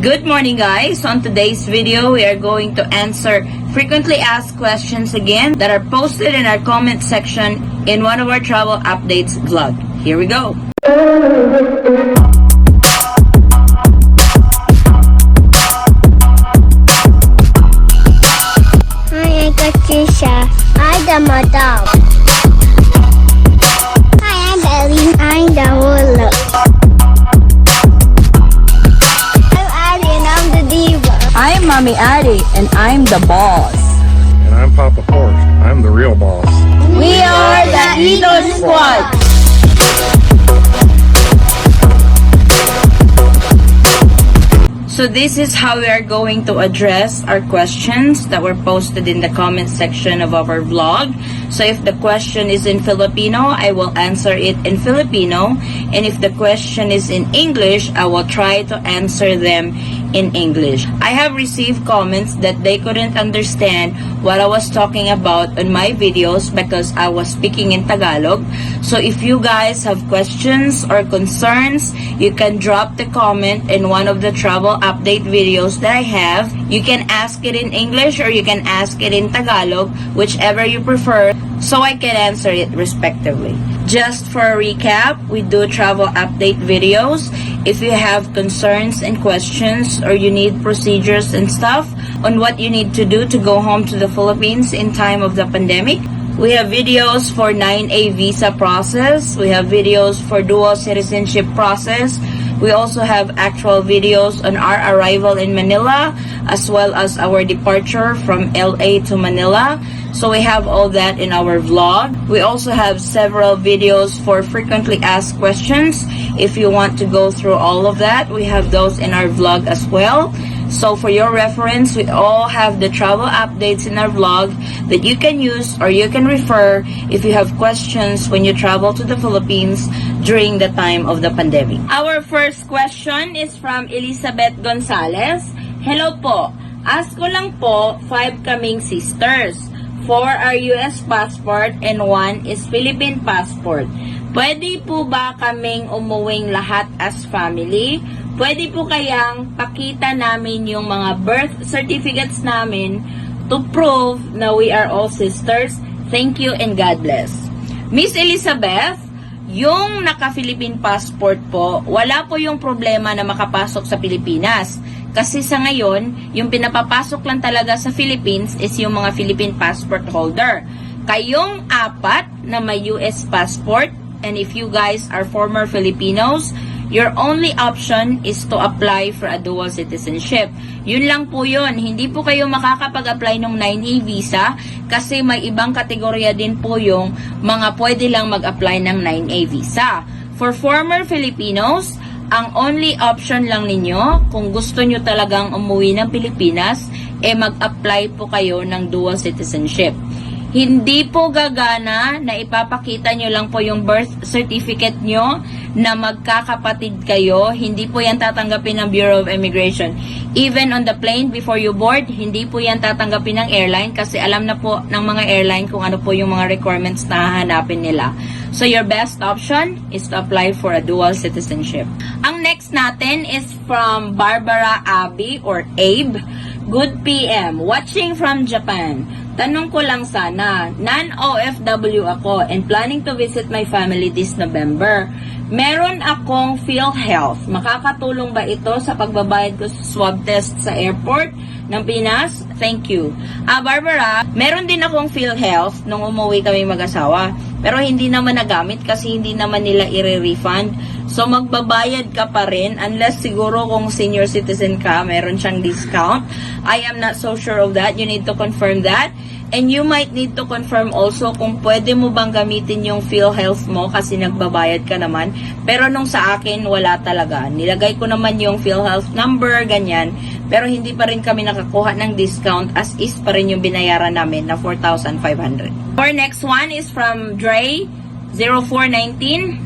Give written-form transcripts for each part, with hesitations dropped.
Good morning, guys. On today's video, we are going to answer frequently asked questions again that are posted in our comment section in one of our travel updates vlog. Here we go. Hi, I'm Patricia. I'm the madam. Hi, I'm Ellie. I'm the ruler. I'm Mommy Addie, and I'm the boss. And I'm Papa Forrest. I'm the real boss. We are the Eagle Squad. So this is how we are going to address our questions that were posted in the comment section of our vlog. So if the question is in Filipino, I will answer it in Filipino. And if the question is in English, I will try to answer them in English. I have received comments that they couldn't understand what I was talking about on my videos because I was speaking in Tagalog. So if you guys have questions or concerns, you can drop the comment in one of the travel update videos that I have. You can ask it in English or you can ask it in Tagalog, whichever you prefer, so I can answer it respectively. Just for a recap, we do travel update videos. If you have concerns and questions or you need procedures and stuff on what you need to do to go home to the Philippines in time of the pandemic, we have videos for 9A visa process. We have videos for dual citizenship process. We also have actual videos on our arrival in Manila as well as our departure from LA to Manila. So we have all that in our vlog. We also have several videos for frequently asked questions. If you want to go through all of that, we have those in our vlog as well. So for your reference, we all have the travel updates in our vlog that you can use or you can refer if you have questions when you travel to the Philippines during the time of the pandemic. Our first question is from Elizabeth Gonzalez. Hello po. Ask ko lang po, 5 kaming sisters. 4 are US passport and 1 is Philippine passport. Pwede po ba kaming umuwing lahat as family? Pwede po kayang pakita namin yung mga birth certificates namin to prove na we are all sisters? Thank you and God bless. Miss Elizabeth, yung naka-Philippine passport po, wala po yung problema na makapasok sa Pilipinas. Kasi sa ngayon, yung pinapapasok lang talaga sa Philippines is yung mga Philippine passport holder. Kayong 4 na may US passport, and if you guys are former Filipinos, your only option is to apply for a dual citizenship. Yun lang po yun. Hindi po kayo makakapag-apply ng 9A visa kasi may ibang kategorya din po yung mga pwede lang mag-apply ng 9A visa. For former Filipinos, ang only option lang ninyo, kung gusto nyo talagang umuwi ng Pilipinas, mag-apply po kayo ng dual citizenship. Hindi po gagana na ipapakita nyo lang po yung birth certificate nyo na magkakapatid kayo. Hindi po yan tatanggapin ng Bureau of Immigration. Even on the plane before you board, hindi po yan tatanggapin ng airline kasi alam na po ng mga airline kung ano po yung mga requirements na hahanapin nila. So your best option is to apply for a dual citizenship. Ang next natin is from Barbara Abi or Abe. Good PM. Watching from Japan. Tanong ko lang sana, non-OFW ako and planning to visit my family this November. Meron akong PhilHealth. Makakatulong ba ito sa pagbabayad ko sa swab test sa airport ng Pinas? Thank you. Barbara, meron din akong PhilHealth nung umuwi kami mag-asawa. Pero hindi naman nagamit kasi hindi naman nila i-refund. So magbabayad ka pa rin unless siguro kung senior citizen ka, meron siyang discount. I am not so sure of that. You need to confirm that. And you might need to confirm also kung pwede mo bang gamitin yung PhilHealth mo kasi nagbabayad ka naman. Pero nung sa akin, wala talaga. Nilagay ko naman yung PhilHealth number, ganyan. Pero hindi pa rin kami nakakuha ng discount as is pa rin yung binayaran namin na 4,500. Our next one is from Dre 0419.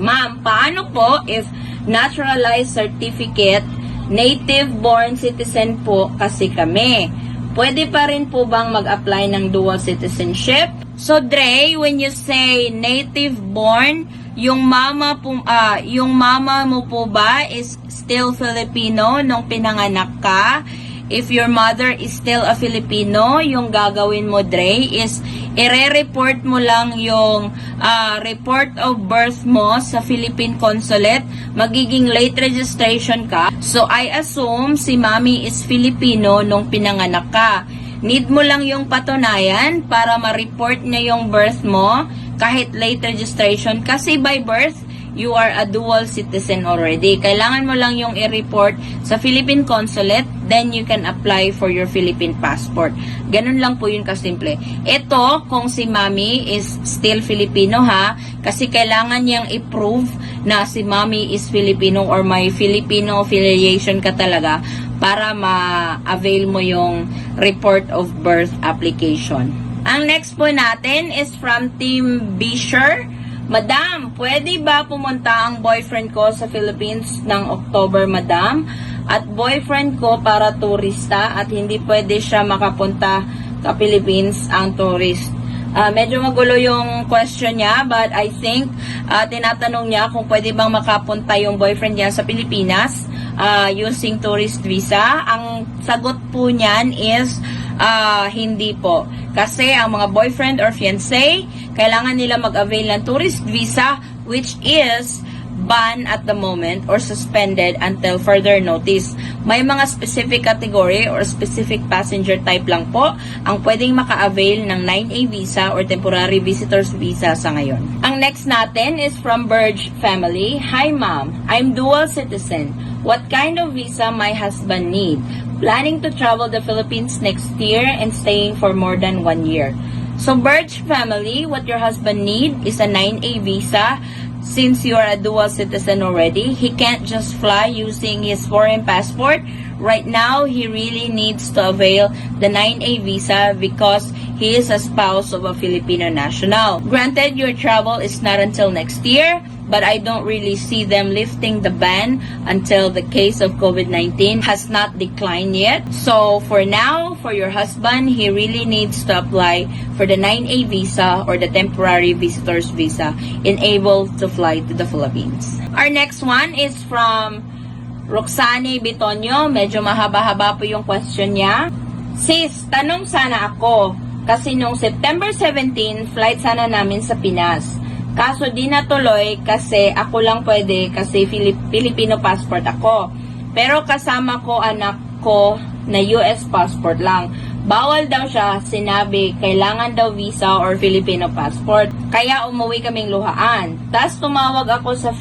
Ma'am, paano po if naturalized certificate, native born citizen po kasi kami? Pwede pa rin po bang mag-apply ng dual citizenship? So Dre, when you say native born yung mama mo po ba is still Filipino nung pinanganak ka? If your mother is still a Filipino, yung gagawin mo, Dre, is ire-report mo lang yung report of birth mo sa Philippine Consulate. Magiging late registration ka. So, I assume si Mami is Filipino nung pinanganak ka. Need mo lang yung patunayan para ma-report niya yung birth mo kahit late registration. Kasi by birth, you are a dual citizen already. Kailangan mo lang yung i-report sa Philippine Consulate, then you can apply for your Philippine passport. Ganun lang po yun kasimple. Ito, kung si Mami is still Filipino ha, kasi kailangan niyang i-prove na si Mami is Filipino or may Filipino affiliation ka talaga para ma-avail mo yung report of birth application. Ang next po natin is from Team Bisher. Madam, pwede ba pumunta ang boyfriend ko sa Philippines ng October, Madam? At boyfriend ko para turista at hindi pwede siya makapunta sa Philippines ang tourist. Medyo magulo yung question niya, but I think tinatanong niya kung pwede bang makapunta yung boyfriend niya sa Pilipinas using tourist visa. Ang sagot po niyan is hindi po. Kasi ang mga boyfriend or fiancé, kailangan nila mag-avail ng tourist visa which is banned at the moment or suspended until further notice. May mga specific category or specific passenger type lang po ang pwedeng maka-avail ng 9A visa or temporary visitor's visa sa ngayon. Ang next natin is from Burge Family. Hi ma'am, I'm dual citizen. What kind of visa my husband need? Planning to travel the Philippines next year and staying for more than 1 year. So Birch family, what your husband need is a 9A visa. Since you are a dual citizen already, he can't just fly using his foreign passport. Right now, he really needs to avail the 9A visa because he is a spouse of a Filipino national. Granted, your travel is not until next year, but I don't really see them lifting the ban until the case of COVID-19 has not declined yet. So for now, for your husband, he really needs to apply for the 9A visa or the temporary visitor's visa and able to fly to the Philippines. Our next one is from Roxane Bitonio. Medyo mahaba-haba po yung question niya. Sis, tanong sana ako. Kasi nung September 17, flight sana namin sa Pinas. Kaso di natuloy kasi ako lang pwede kasi Filipino passport ako. Pero kasama ko anak ko na US passport lang. Bawal daw siya, sinabi, kailangan daw visa or Filipino passport. Kaya umuwi kaming luhaan. Tapos tumawag ako sa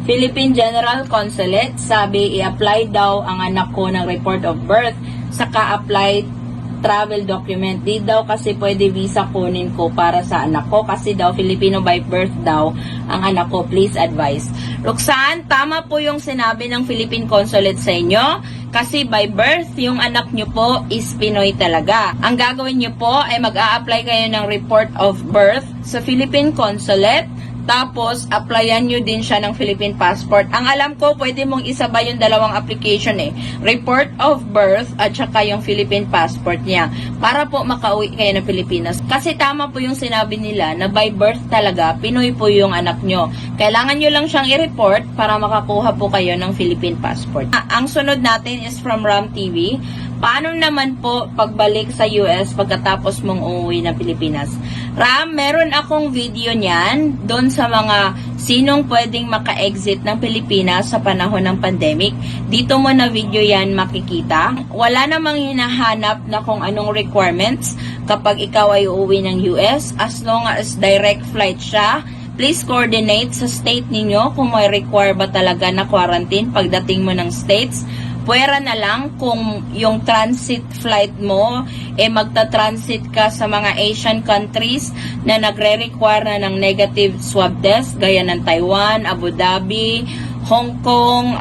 Philippine General Consulate, sabi i-apply daw ang anak ko ng report of birth, saka apply travel document. Di daw kasi pwede visa kunin ko para sa anak ko kasi daw Filipino by birth daw ang anak ko. Please advise. Roxanne, tama po yung sinabi ng Philippine Consulate sa inyo kasi by birth yung anak nyo po is Pinoy talaga. Ang gagawin nyo po ay mag-a-apply kayo ng report of birth sa Philippine Consulate. Tapos, applyan nyo din siya ng Philippine Passport. Ang alam ko, pwede mong isabay yung dalawang application eh. Report of birth at saka yung Philippine Passport niya. Para po makauwi kayo ng Pilipinas. Kasi tama po yung sinabi nila na by birth talaga, Pinoy po yung anak nyo. Kailangan nyo lang siyang i-report para makakuha po kayo ng Philippine Passport. Ang sunod natin is from Ram TV. Paano naman po pagbalik sa US pagkatapos mong umuwi ng Pilipinas? Ram, meron akong video niyan doon sa mga sinong pwedeng maka-exit ng Pilipinas sa panahon ng pandemic. Dito mo na video yan makikita. Wala namang hinahanap na kung anong requirements kapag ikaw ay uuwi ng US as long as direct flight siya. Please coordinate sa state ninyo kung may require ba talaga na quarantine pagdating mo ng states. Pwera na lang kung yung transit flight mo, magta-transit ka sa mga Asian countries na nagre-require na ng negative swab test, gaya ng Taiwan, Abu Dhabi, Hong Kong,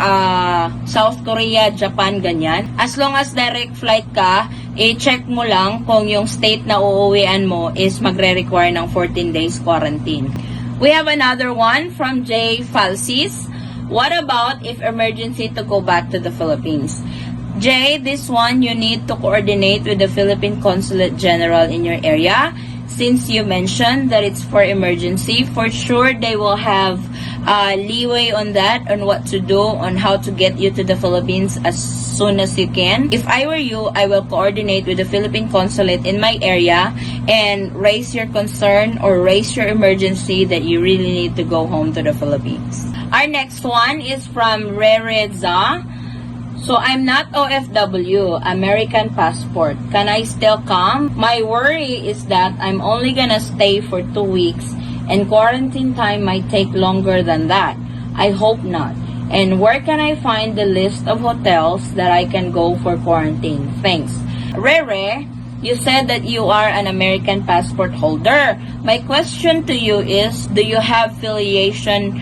South Korea, Japan, ganyan. As long as direct flight ka, i-check mo lang kung yung state na uuwian mo is magre-require ng 14 days quarantine. We have another one from Jay Falsis. What about if emergency to go back to the Philippines? Jay, this one you need to coordinate with the Philippine Consulate General in your area. since you mentioned that it's for emergency, for sure they will have leeway on that, on what to do, on how to get you to the Philippines as soon as you can. If I were you, I will coordinate with the Philippine consulate in my area and raise your concern or raise your emergency that you really need to go home to the Philippines. Our next one is from Rereza. So I'm not OFW, American Passport. Can I still come? My worry is that I'm only gonna stay for 2 weeks and quarantine time might take longer than that. I hope not. And where can I find the list of hotels that I can go for quarantine? Thanks. Rere, you said that you are an American passport holder. My question to you is, do you have affiliation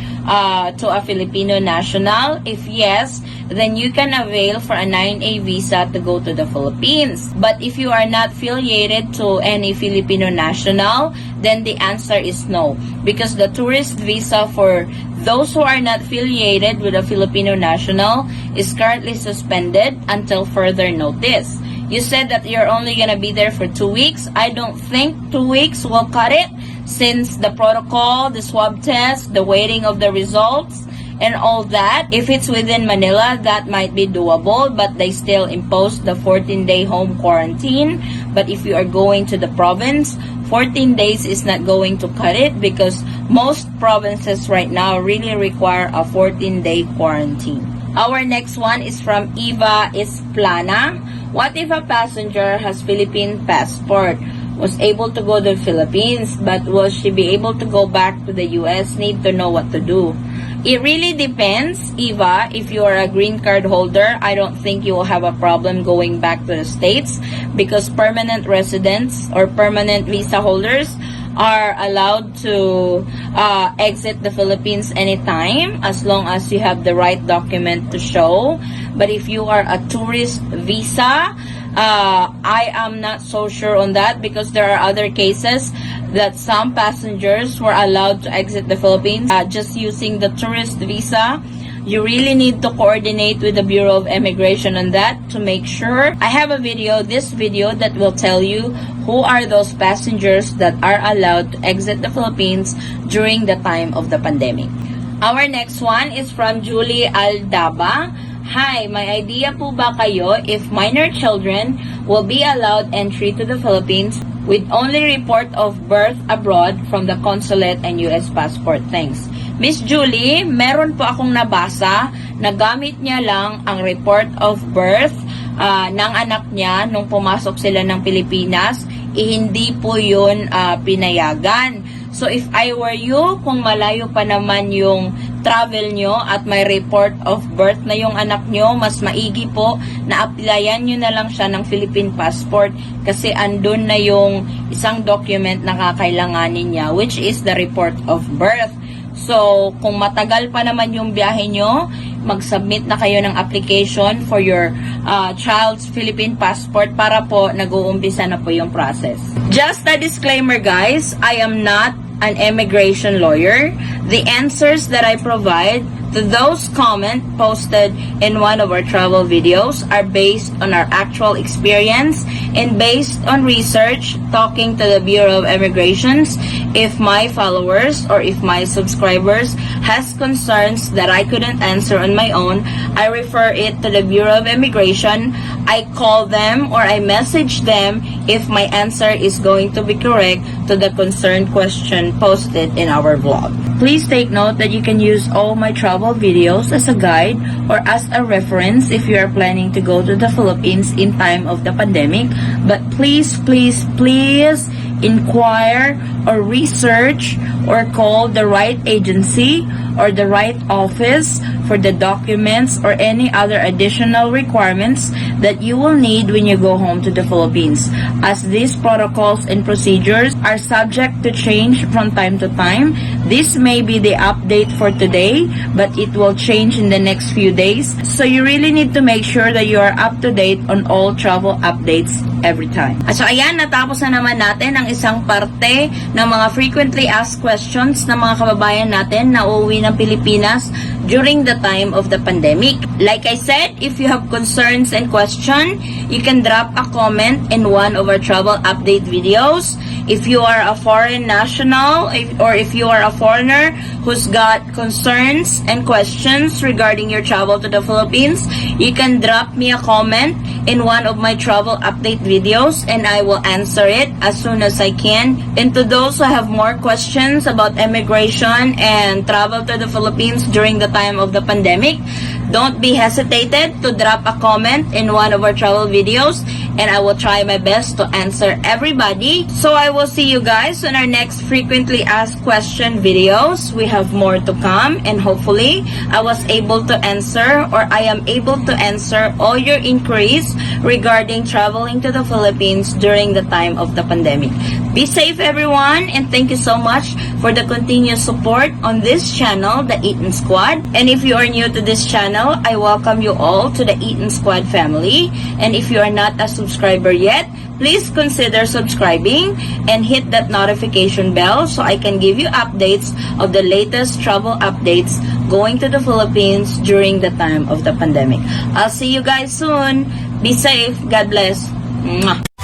to a Filipino national? If yes, then you can avail for a 9A visa to go to the Philippines. But if you are not affiliated to any Filipino national, then the answer is no. Because the tourist visa for those who are not affiliated with a Filipino national is currently suspended until further notice. You said that you're only gonna be there for 2 weeks. I don't think 2 weeks will cut it, since the protocol, the swab test, the waiting of the results, and all that. If it's within Manila, that might be doable, but they still impose the 14-day home quarantine. But if you are going to the province, 14 days is not going to cut it, because most provinces right now really require a 14-day quarantine. Our next one is from Eva Isplana. What if a passenger has Philippine passport, was able to go to the Philippines, but will she be able to go back to the US? Need to know what to do. It really depends, Eva. If you are a green card holder, I don't think you will have a problem going back to the States, because permanent residents or permanent visa holders are allowed to exit the Philippines anytime, as long as you have the right document to show. But if you are a tourist visa, I am not so sure on that, because there are other cases that some passengers were allowed to exit the Philippines just using the tourist visa. You really need to coordinate with the Bureau of Immigration on that to make sure. I have a video, this video, that will tell you who are those passengers that are allowed to exit the Philippines during the time of the pandemic. Our next one is from Julie Aldaba. Hi, may idea po ba kayo if minor children will be allowed entry to the Philippines with only report of birth abroad from the consulate and US passport? Thanks. Miss Julie, meron po akong nabasa na gamit niya lang ang report of birth ng anak niya nung pumasok sila ng Pilipinas, hindi po yun pinayagan. So if I were you, kung malayo pa naman yung travel nyo at may report of birth na yung anak nyo, mas maigi po na applyan nyo na lang siya ng Philippine Passport, kasi andun na yung isang document na kakailanganin niya, which is the report of birth. So, kung matagal pa naman yung biyahe nyo, mag-submit na kayo ng application for your child's Philippine passport para po nag-uumpisa na po yung process. Just a disclaimer, guys, I am not an immigration lawyer. The answers that I provide to those comments posted in one of our travel videos are based on our actual experience and based on research, talking to the Bureau of Immigrations. If my followers or if my subscribers has concerns that I couldn't answer on my own, I refer it to the Bureau of Immigration. I call them or I message them if my answer is going to be correct to the concerned question posted in our vlog. Please take note that you can use all my travel videos as a guide or as a reference if you are planning to go to the Philippines in time of the pandemic. But please inquire or research or call the right agency or the right office for the documents or any other additional requirements that you will need when you go home to the Philippines, as these protocols and procedures are subject to change from time to time. This may be the update for today, but it will change in the next few days. So you really need to make sure that you are up to date on all travel updates every time. So ayan, natapos na naman natin ang isang parte ng mga frequently asked questions ng mga kababayan natin na uuwi ng Pilipinas during the time of the pandemic. Like I said, if you have concerns and questions, you can drop a comment in one of our travel update videos. If you are a foreign national or if you are a foreigner who's got concerns and questions regarding your travel to the Philippines, you can drop me a comment in one of my travel update videos and I will answer it as soon as I can. And to those who have more questions about immigration and travel to the Philippines during the time of the pandemic, don't be hesitated to drop a comment in one of our travel videos and I will try my best to answer everybody. So I will see you guys on our next frequently asked question videos. We have more to come and hopefully I was able to answer or I am able to answer all your inquiries regarding traveling to the Philippines during the time of the pandemic. Be safe everyone and thank you so much for the continuous support on this channel, the Eaton Squad. And if you are new to this channel, I welcome you all to the Eaton Squad family. And if you are not a subscriber yet, please consider subscribing and hit that notification bell so I can give you updates of the latest travel updates going to the Philippines during the time of the pandemic. I'll see you guys soon. Be safe. God bless. Mwah.